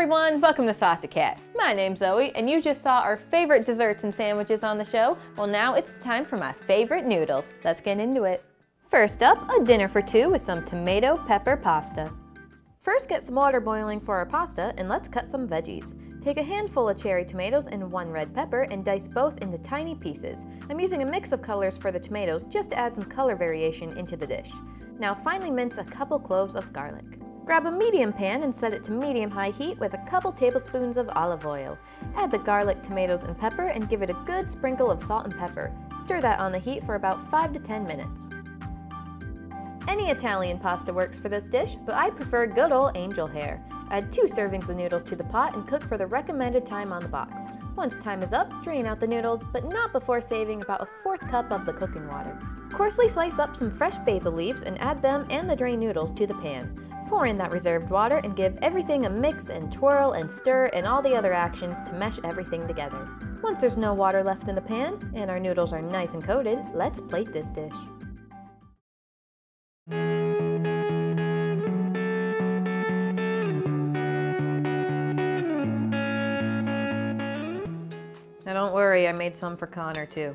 everyone, welcome to Saucy Cat. My name's Zoe, and you just saw our favorite desserts and sandwiches on the show. Well, now it's time for my favorite noodles. Let's get into it. First up, a dinner for two with some tomato pepper pasta. First, get some water boiling for our pasta, and let's cut some veggies. Take a handful of cherry tomatoes and one red pepper and dice both into tiny pieces. I'm using a mix of colors for the tomatoes just to add some color variation into the dish. Now finely mince a couple cloves of garlic. Grab a medium pan and set it to medium-high heat with a couple tablespoons of olive oil. Add the garlic, tomatoes, and pepper and give it a good sprinkle of salt and pepper. Stir that on the heat for about 5 to 10 minutes. Any Italian pasta works for this dish, but I prefer good old angel hair. Add 2 servings of noodles to the pot and cook for the recommended time on the box. Once time is up, drain out the noodles, but not before saving about a 1/4 cup of the cooking water. Coarsely slice up some fresh basil leaves and add them and the drained noodles to the pan. Pour in that reserved water and give everything a mix and twirl and stir and all the other actions to mesh everything together. Once there's no water left in the pan and our noodles are nice and coated, let's plate this dish. Now don't worry, I made some for Connor too.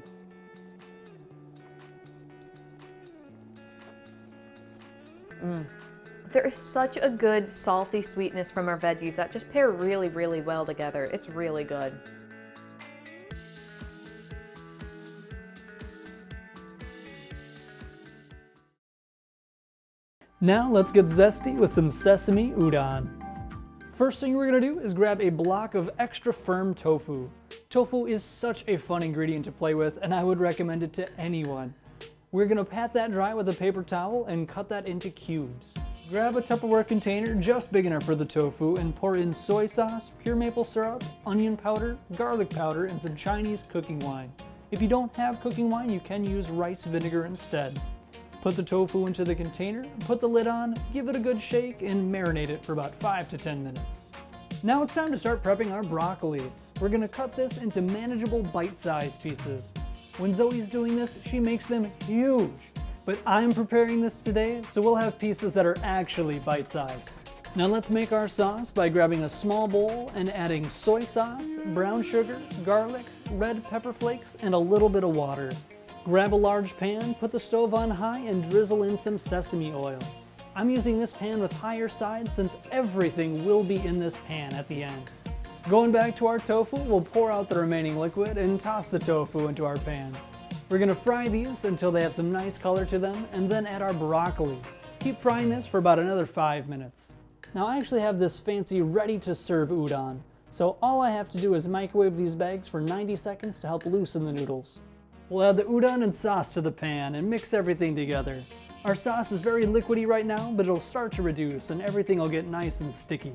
There is such a good salty sweetness from our veggies that just pair really, really well together. It's really good. Now let's get zesty with some Sesame Udon. First thing we're gonna do is grab a block of extra firm tofu. Tofu is such a fun ingredient to play with, and I would recommend it to anyone. We're gonna pat that dry with a paper towel and cut that into cubes. Grab a Tupperware container just big enough for the tofu and pour in soy sauce, pure maple syrup, onion powder, garlic powder, and some Chinese cooking wine. If you don't have cooking wine, you can use rice vinegar instead. Put the tofu into the container, put the lid on, give it a good shake, and marinate it for about 5 to 10 minutes. Now it's time to start prepping our broccoli. We're gonna cut this into manageable bite-sized pieces. When Zoe's doing this, she makes them huge. But I'm preparing this today, so we'll have pieces that are actually bite-sized. Now let's make our sauce by grabbing a small bowl and adding soy sauce, brown sugar, garlic, red pepper flakes, and a little bit of water. Grab a large pan, put the stove on high, and drizzle in some sesame oil. I'm using this pan with higher sides since everything will be in this pan at the end. Going back to our tofu, we'll pour out the remaining liquid and toss the tofu into our pan. We're gonna fry these until they have some nice color to them, and then add our broccoli. Keep frying this for about another 5 minutes. Now I actually have this fancy ready-to-serve udon, so all I have to do is microwave these bags for 90 seconds to help loosen the noodles. We'll add the udon and sauce to the pan and mix everything together. Our sauce is very liquidy right now, but it'll start to reduce and everything will get nice and sticky.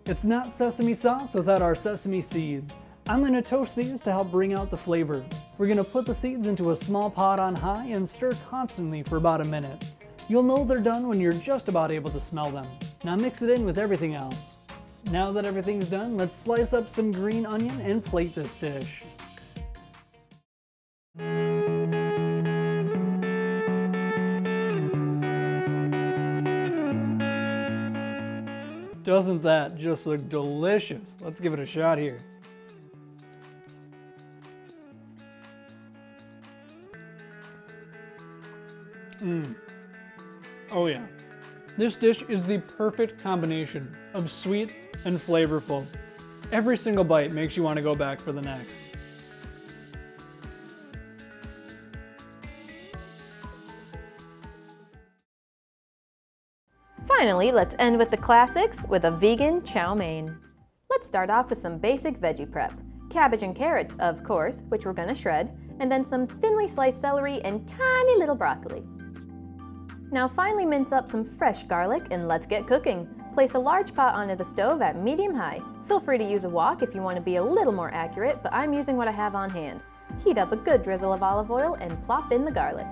It's not sesame sauce without our sesame seeds. I'm going to toast these to help bring out the flavor. We're going to put the seeds into a small pot on high and stir constantly for about a minute. You'll know they're done when you're just about able to smell them. Now mix it in with everything else. Now that everything's done, let's slice up some green onion and plate this dish. Doesn't that just look delicious? Let's give it a shot here. Oh yeah. This dish is the perfect combination of sweet and flavorful. Every single bite makes you want to go back for the next. Finally, let's end with the classics with a vegan chow mein. Let's start off with some basic veggie prep. Cabbage and carrots, of course, which we're gonna shred, and then some thinly sliced celery and tiny little broccoli. Now finely mince up some fresh garlic and let's get cooking. Place a large pot onto the stove at medium-high. Feel free to use a wok if you want to be a little more accurate, but I'm using what I have on hand. Heat up a good drizzle of olive oil and plop in the garlic.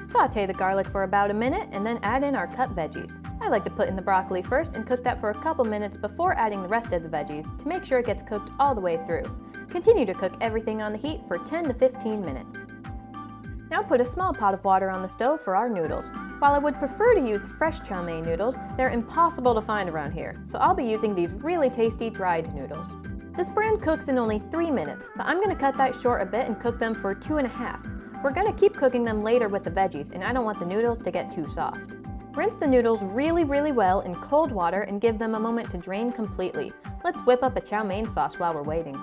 Sauté the garlic for about a minute and then add in our cut veggies. I like to put in the broccoli first and cook that for a couple minutes before adding the rest of the veggies to make sure it gets cooked all the way through. Continue to cook everything on the heat for 10 to 15 minutes. Now put a small pot of water on the stove for our noodles. While I would prefer to use fresh chow mein noodles, they're impossible to find around here, so I'll be using these really tasty dried noodles. This brand cooks in only 3 minutes, but I'm going to cut that short a bit and cook them for 2.5. We're going to keep cooking them later with the veggies, and I don't want the noodles to get too soft. Rinse the noodles really well in cold water and give them a moment to drain completely. Let's whip up a chow mein sauce while we're waiting.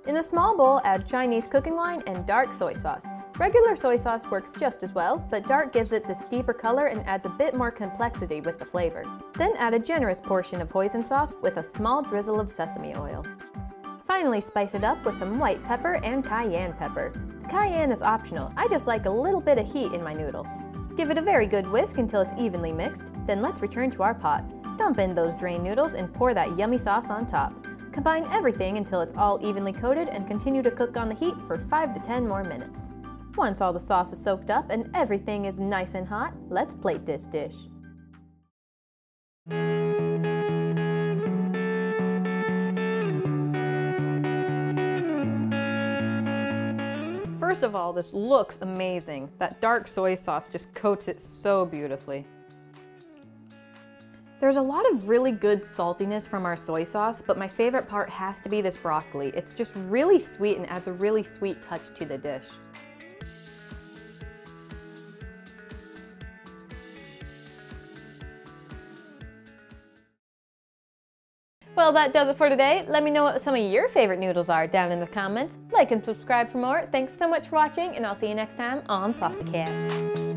In a small bowl, add Chinese cooking wine and dark soy sauce. Regular soy sauce works just as well, but dark gives it this deeper color and adds a bit more complexity with the flavor. Then add a generous portion of hoisin sauce with a small drizzle of sesame oil. Finally, spice it up with some white pepper and cayenne pepper. The cayenne is optional, I just like a little bit of heat in my noodles. Give it a very good whisk until it's evenly mixed, then let's return to our pot. Dump in those drained noodles and pour that yummy sauce on top. Combine everything until it's all evenly coated and continue to cook on the heat for 5 to 10 more minutes. Once all the sauce is soaked up and everything is nice and hot, let's plate this dish. First of all, this looks amazing. That dark soy sauce just coats it so beautifully. There's a lot of really good saltiness from our soy sauce, but my favorite part has to be this broccoli. It's just really sweet and adds a really sweet touch to the dish. Well, that does it for today. Let me know what some of your favorite noodles are down in the comments. Like and subscribe for more. Thanks so much for watching, and I'll see you next time on Saucy Cat.